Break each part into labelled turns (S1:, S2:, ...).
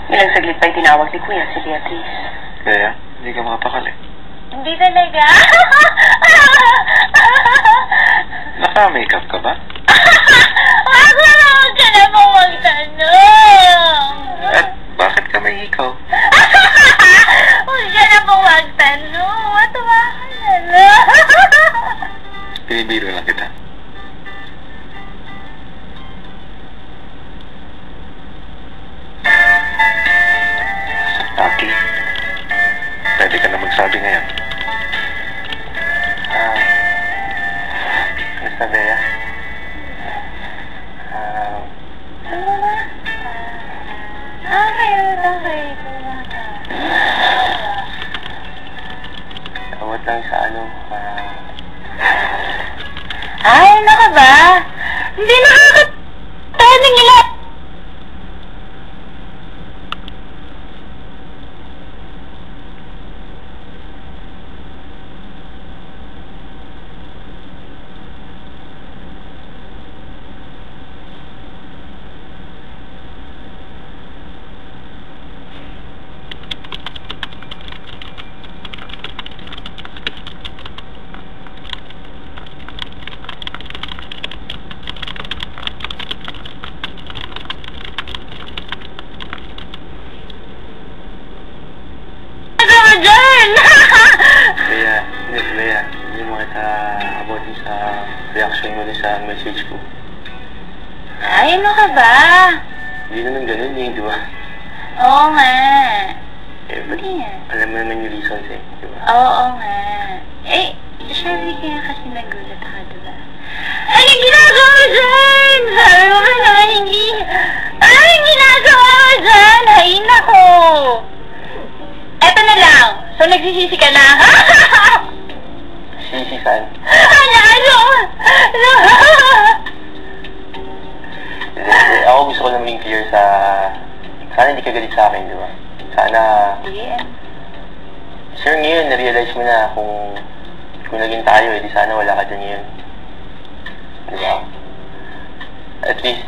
S1: Ilang saglit pa yung tinawag ni Kuya si Beatrice.
S2: Kaya, hindi ka makapakali.
S3: Hindi talaga.
S2: Naka-makeup ka ba?
S3: Huwag ka na po magtanong.
S2: At bakit ka may ikaw?
S3: Huwag ka na po magtanong. Matuwa ka na lang.
S2: Pinibiro lang kita. Aki, pwede ka na magsabi ngayon. Basta Bea.
S3: Ano ba? Okay.
S2: Tawad lang sa ano,
S3: Ay, ano ka ba? Hindi nakakatawa nila.
S2: Bea, hindi mo kita abutin sa reaction mo sa message ko.
S3: Ay, ano ka ba?
S2: Hindi naman ganun di ba?
S3: Oo nga.
S2: Ba't
S3: Hindi nga.
S2: alam mo naman yung reasons di ba?
S3: Oo nga. Syempre kaya kasi nagulat ako, diba? Anong ginagawa mo dyan? Sabi mo ka naman hindi. Anong ginagawa mo dyan? Hay, nako. Eto na lang. So, nagsisisi ka na?
S2: Sisi saan?
S3: Ano?
S2: Ako gusto ko naman clear sa... Sana hindi ka galit sa akin, di ba? Sana...
S3: Yeah.
S2: Sure ngayon, na-realize mo na kung naging tayo, di sana wala ka dyan ngayon. Di ba? At least,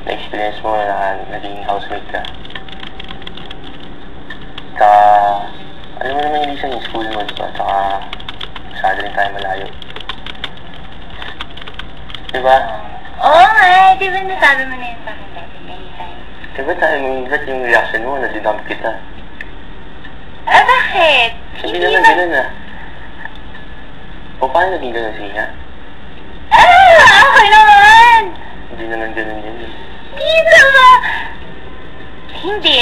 S2: na-experience mo na naging housemate ka. Tsaka, alam mo naman yung reason yung school mo, di ba? Tsaka, masyado rin tayo malayo. Di ba?
S3: Oo nga. Di ba nasabi mo na yun sa akin dati? Anytime.
S2: Di ba tayo, ba't yung reaction mo, na-dinamp kita?
S3: Bakit?
S2: Hindi naman ganun O paano naging ganun siya?
S3: Okay naman!
S2: Hindi naman ganun yun.
S3: Hindi naman! Hindi.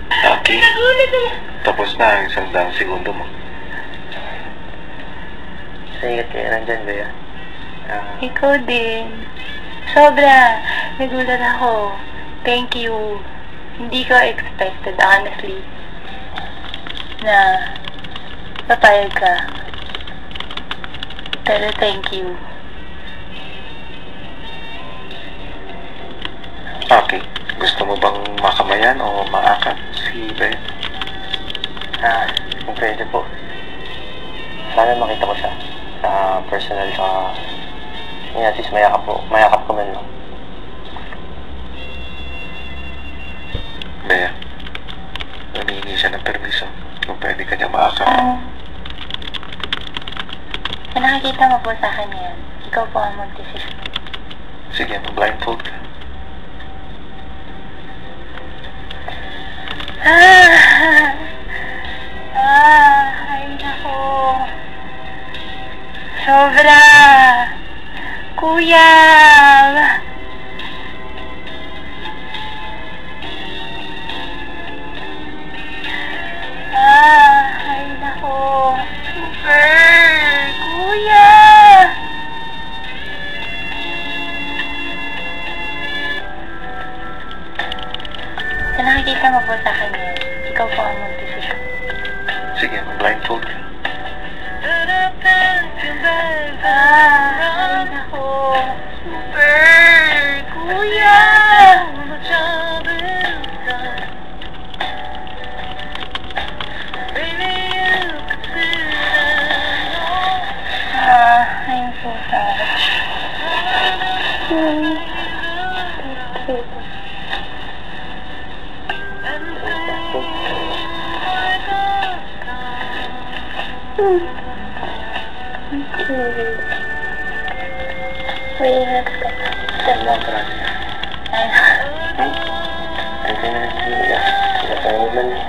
S2: Okay.
S3: Nagulat na.
S2: Tapos na ang 100 segundo mo. Ingat kayo nandyan, Bea.
S3: Ikaw din. Sobra. Nagulat ako. Thank you. Hindi ko expected, honestly, na papayag ka. Pero thank you.
S2: Okay. Gusto mo bang makamayan o maakat si Bea? Kung pwede po. Sana makita ko siya sa personal sa... at least mayakap ko man lang. Bea, humingi siya ng permiso kung pwede ka niya maakap.
S3: Kung nakikita mo po sa akin yan, ikaw po ang mag-decision.
S2: Sige, mag-blindfold ka.
S3: Ay nako. Sobra. Kuya. Ay nako. Super. Kuya. Kung nakikita mo po sa akin yan, ikaw po ang mag-decision.
S2: Sige, mag-blindfold ka.
S3: Ay, nako. Super! Kuya! I'm so sorry.
S2: ko.
S3: Maingat ka.
S2: Salamat ka. Ay, ka na nagsiya. Sila tayo naman eh.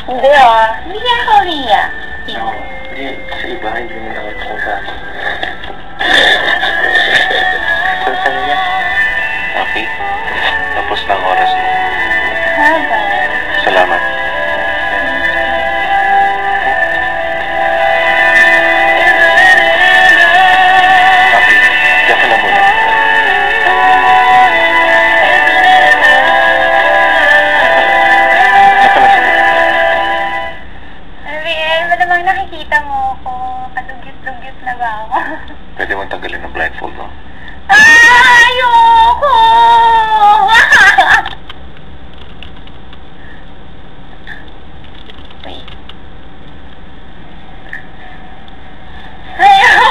S3: Hindi ah. Hindi niya ako riya.
S2: Oo. Hindi, sa iba, hindi naman ako kung sa... Saan niya? Okay. Tapos na ang oras mo.
S3: Haba.
S2: Salamat. Okay. Diyan ka na muna. Diyan ka na sige.
S3: Ariel, ba namang nakikita mo ako? Kadugyot-dugyot na ba ako?
S2: Pwede mong tanggalin ang blindfold mo.
S3: Ayoko! Wait. Ayoko!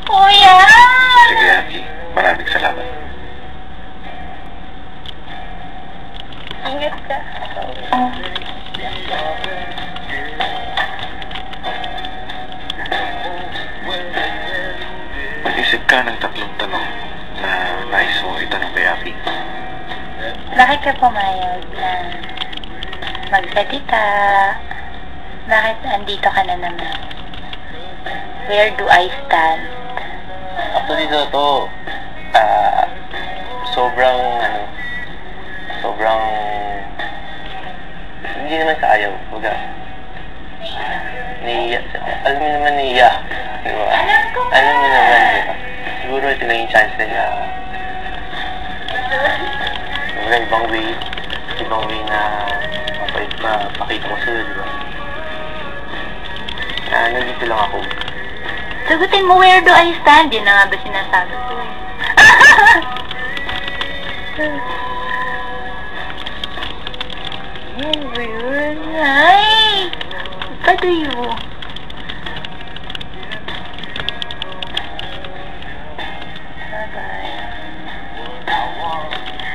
S3: Kuya!
S2: Sige, Aki. Maraming salamat.
S3: Ingat ka.
S2: Mag-isip ka ng tatlong tanong na nais mo itanong kay Aki.
S3: Bakit ka pumayag na magsalita? Bakit andito ka na naman? Where do I stand?
S2: Actually, to, sobrang, hindi naman sa ayaw. Huwag niya, alam mo naman niya. Di ba? Alam mo naman, di ba? Siguro ito lang yung chance nila. Wala ibang way na mapakita mo sila, di ba? Nandito lang ako.
S3: Sagutin mo, where do I stand? Yun na nga ba sinasabi ko? Yan ba yun? Ay! Patuyo.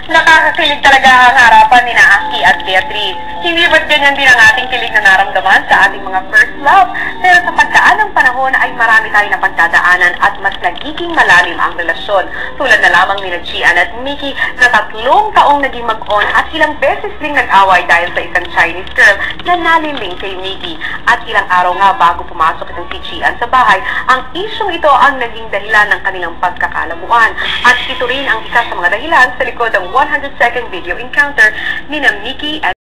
S1: Nakakakilig talaga ang harapan ni Aki at Beatrice. Hindi ba't ganyan din ang ating kilig na naramdaman sa ating mga first love? Pero sa pagdaan ng panahon ay marami tayong napagdadaanan at mas nagiging malalim ang relasyon. Tulad na lamang ni Gian at Mickey na 3 taong naging mag-on at ilang beses ding nag-away dahil sa isang Chinese girl na naliling kay Mickey. At ilang araw nga bago pumasok itong si Gian sa bahay, ang isyong ito ang naging dahilan ng kanilang pagkakalabuan. At ito rin ang isa sa mga dahilan sa likod ng 100-second video encounter ni Mickey at